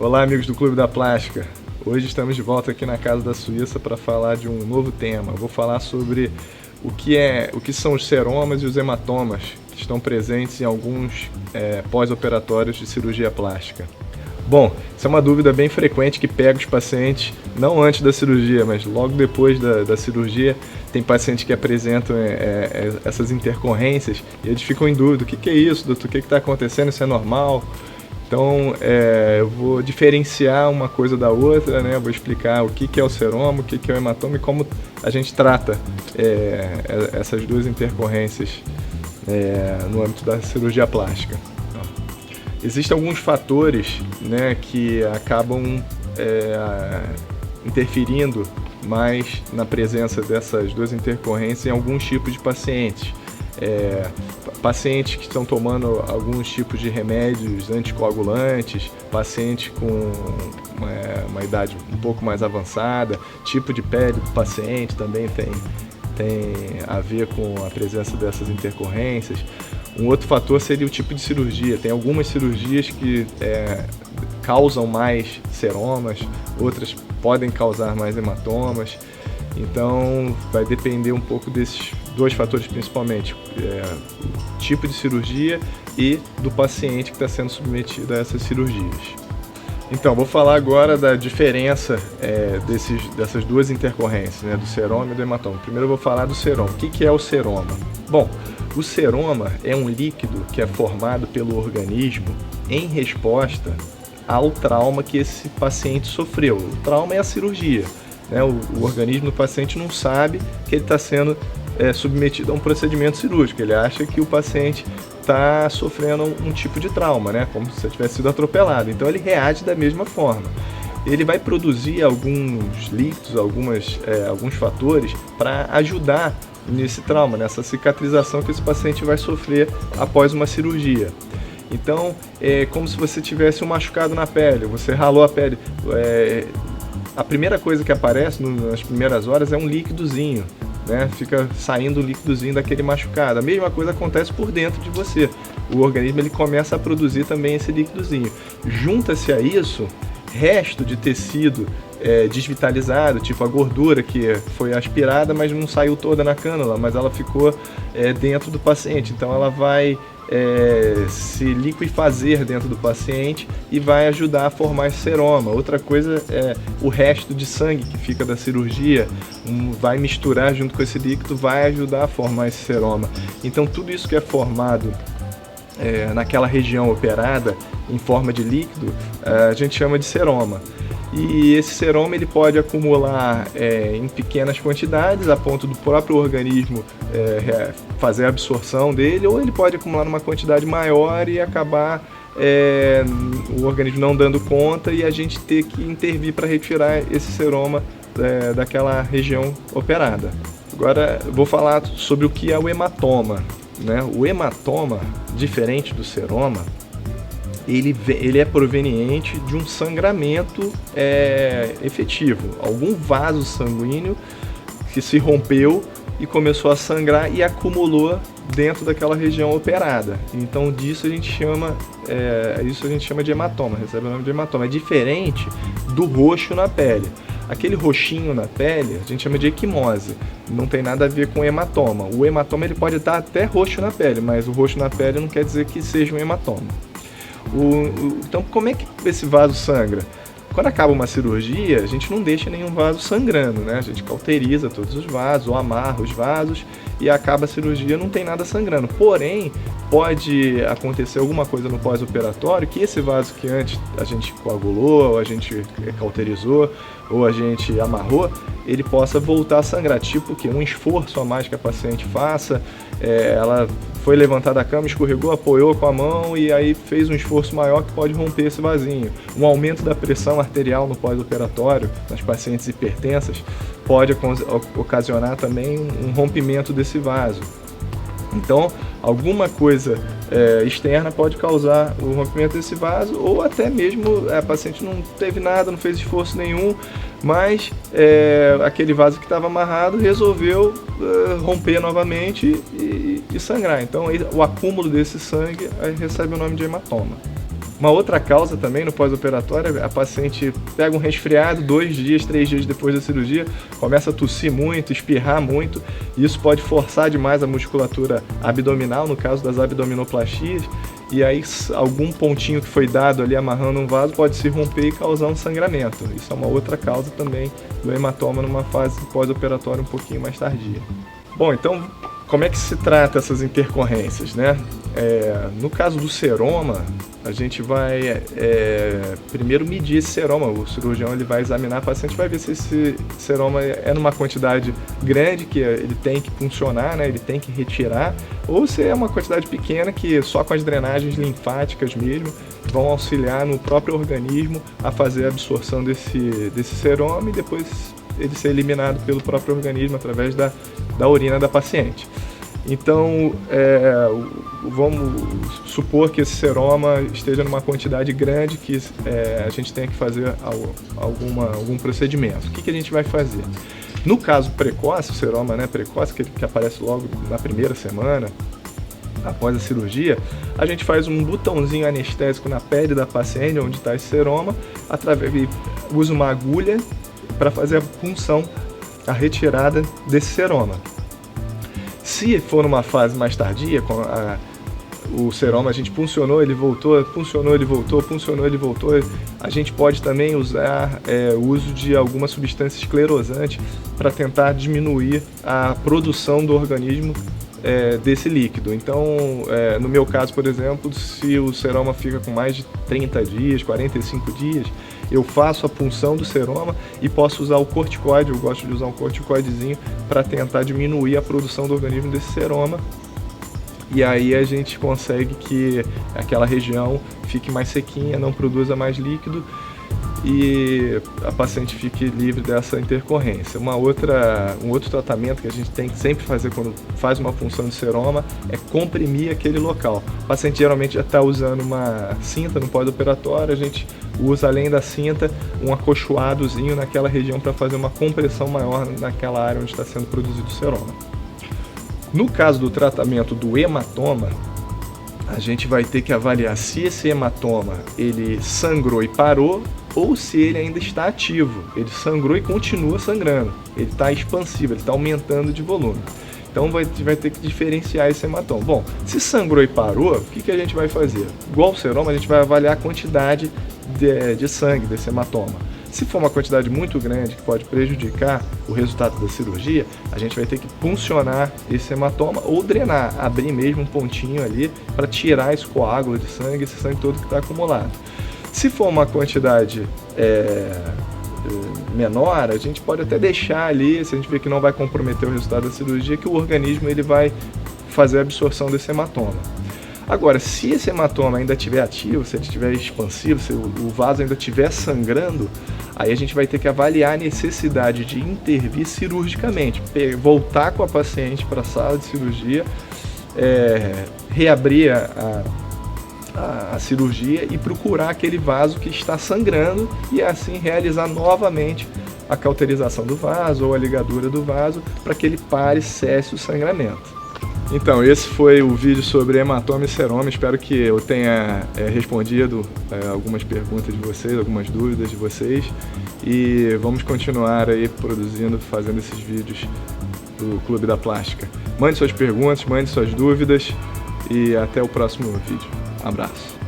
Olá, amigos do Clube da Plástica. Hoje estamos de volta aqui na Casa da Suíça para falar de um novo tema. Vou falar sobre o que são os seromas e os hematomas que estão presentes em alguns pós-operatórios de cirurgia plástica. Bom, isso é uma dúvida bem frequente que pega os pacientes, não antes da cirurgia, mas logo depois da cirurgia. Tem pacientes que apresentam essas intercorrências e eles ficam em dúvida: o que é isso, doutor? O que está acontecendo? Isso é normal? Então, eu vou diferenciar uma coisa da outra, né? Vou explicar o que é o seroma, o que é o hematoma e como a gente trata essas duas intercorrências no âmbito da cirurgia plástica. Existem alguns fatores, né, que acabam interferindo mais na presença dessas duas intercorrências em alguns tipos de pacientes. Pacientes que estão tomando alguns tipos de remédios anticoagulantes, pacientes com uma idade um pouco mais avançada, tipo de pele do paciente também tem a ver com a presença dessas intercorrências. Um outro fator seria o tipo de cirurgia. Tem algumas cirurgias que causam mais seromas, outras podem causar mais hematomas. Então vai depender um pouco desses dois fatores principalmente, o tipo de cirurgia e do paciente que está sendo submetido a essas cirurgias. Então, vou falar agora da diferença dessas duas intercorrências, né, do seroma e do hematoma. Primeiro eu vou falar do seroma. O que é o seroma? Bom, o seroma é um líquido que é formado pelo organismo em resposta ao trauma que esse paciente sofreu. O trauma é a cirurgia, né? O organismo do paciente não sabe que ele está sendo submetido a um procedimento cirúrgico. Ele acha que o paciente está sofrendo um tipo de trauma, né? Como se tivesse sido atropelado. Então ele reage da mesma forma. Ele vai produzir alguns líquidos, alguns fatores para ajudar nesse trauma, nessa cicatrização que esse paciente vai sofrer após uma cirurgia. Então é como se você tivesse um machucado na pele, você ralou a pele. A primeira coisa que aparece nas primeiras horas é um líquidozinho, né? Fica saindo um líquidozinho daquele machucado. A mesma coisa acontece por dentro de você. O organismo ele começa a produzir também esse líquidozinho. Junta-se a isso resto de tecido desvitalizado, tipo a gordura que foi aspirada, mas não saiu toda na cânula, mas ela ficou dentro do paciente. Então ela vai se liquefazer dentro do paciente e vai ajudar a formar esse seroma. Outra coisa é o resto de sangue que fica da cirurgia, vai misturar junto com esse líquido, vai ajudar a formar esse seroma. Então tudo isso que é formado naquela região operada em forma de líquido, a gente chama de seroma. E esse seroma ele pode acumular em pequenas quantidades a ponto do próprio organismo fazer a absorção dele, ou ele pode acumular numa quantidade maior e acabar o organismo não dando conta e a gente ter que intervir para retirar esse seroma daquela região operada. Agora eu vou falar sobre o que é o hematoma, né? O hematoma, diferente do seroma, ele é proveniente de um sangramento efetivo, algum vaso sanguíneo que se rompeu e começou a sangrar e acumulou dentro daquela região operada. Então disso a gente chama de hematoma, recebe o nome de hematoma. É diferente do roxo na pele. Aquele roxinho na pele a gente chama de equimose, não tem nada a ver com hematoma. O hematoma ele pode estar até roxo na pele, mas o roxo na pele não quer dizer que seja um hematoma. Então, como é que esse vaso sangra? Quando acaba uma cirurgia, a gente não deixa nenhum vaso sangrando, né? A gente cauteriza todos os vasos, ou amarra os vasos e acaba a cirurgia, não tem nada sangrando. Porém, pode acontecer alguma coisa no pós-operatório que esse vaso que antes a gente coagulou, ou a gente cauterizou, ou a gente amarrou, ele possa voltar a sangrar, tipo que um esforço a mais que a paciente faça, ela foi levantar da cama, escorregou, apoiou com a mão e aí fez um esforço maior que pode romper esse vasinho. Um aumento da pressão arterial no pós-operatório, nas pacientes hipertensas, pode ocasionar também um rompimento desse vaso. Então, alguma coisa externa pode causar o rompimento desse vaso, ou até mesmo a paciente não teve nada, não fez esforço nenhum, mas aquele vaso que estava amarrado resolveu romper novamente e sangrar. Então, o acúmulo desse sangue recebe o nome de hematoma. Uma outra causa também no pós-operatório, a paciente pega um resfriado 2 dias, 3 dias depois da cirurgia, começa a tossir muito, espirrar muito, e isso pode forçar demais a musculatura abdominal, no caso das abdominoplastias, e aí algum pontinho que foi dado ali amarrando um vaso pode se romper e causar um sangramento. Isso é uma outra causa também do hematoma numa fase pós-operatória um pouquinho mais tardia. Bom, então como é que se trata essas intercorrências, né? No caso do seroma, a gente vai primeiro medir esse seroma. O cirurgião ele vai examinar a paciente, vai ver se esse seroma é numa quantidade grande que ele tem que funcionar, né? Ele tem que retirar, ou se é uma quantidade pequena que só com as drenagens linfáticas mesmo vão auxiliar no próprio organismo a fazer a absorção desse seroma e depois ele ser eliminado pelo próprio organismo através da urina da paciente. Então, vamos supor que esse seroma esteja numa quantidade grande que a gente tenha que fazer algum procedimento. O que a gente vai fazer? No caso precoce, o seroma, né, precoce, que aparece logo na primeira semana, após a cirurgia, a gente faz um botãozinho anestésico na pele da paciente, onde está esse seroma, usa uma agulha para fazer a punção, a retirada desse seroma. Se for numa fase mais tardia, com o seroma a gente puncionou, ele voltou, puncionou, ele voltou, puncionou, ele voltou, a gente pode também usar o uso de alguma substância esclerosante para tentar diminuir a produção do organismo desse líquido. Então, no meu caso, por exemplo, se o seroma fica com mais de 30 dias, 45 dias, eu faço a punção do seroma e posso usar o corticoide, eu gosto de usar um corticoidezinho para tentar diminuir a produção do organismo desse seroma. E aí a gente consegue que aquela região fique mais sequinha, não produza mais líquido e a paciente fique livre dessa intercorrência. Um outro tratamento que a gente tem que sempre fazer quando faz uma punção de seroma é comprimir aquele local. O paciente geralmente já está usando uma cinta no pós-operatório, a gente usa além da cinta um acolchoadozinho naquela região para fazer uma compressão maior naquela área onde está sendo produzido o seroma. No caso do tratamento do hematoma, a gente vai ter que avaliar se esse hematoma ele sangrou e parou ou se ele ainda está ativo. Ele sangrou e continua sangrando, ele está expansivo, ele está aumentando de volume. Então vai ter que diferenciar esse hematoma. Bom, se sangrou e parou, o que a gente vai fazer? Igual o seroma, a gente vai avaliar a quantidade de sangue desse hematoma. Se for uma quantidade muito grande que pode prejudicar o resultado da cirurgia, a gente vai ter que puncionar esse hematoma ou drenar, abrir mesmo um pontinho ali para tirar esse coágulo de sangue, esse sangue todo que está acumulado. Se for uma quantidade menor, a gente pode até deixar ali, se a gente vê que não vai comprometer o resultado da cirurgia, que o organismo ele vai fazer a absorção desse hematoma. Agora, se esse hematoma ainda estiver ativo, se ele estiver expansivo, se o vaso ainda estiver sangrando, aí a gente vai ter que avaliar a necessidade de intervir cirurgicamente, voltar com a paciente para a sala de cirurgia, reabrir a cirurgia e procurar aquele vaso que está sangrando e assim realizar novamente a cauterização do vaso ou a ligadura do vaso para que ele pare e cesse o sangramento. Então, esse foi o vídeo sobre hematoma e seroma. Espero que eu tenha respondido algumas perguntas de vocês, algumas dúvidas de vocês. E vamos continuar aí produzindo, fazendo esses vídeos do Clube da Plástica. Mande suas perguntas, mande suas dúvidas e até o próximo vídeo. Um abraço.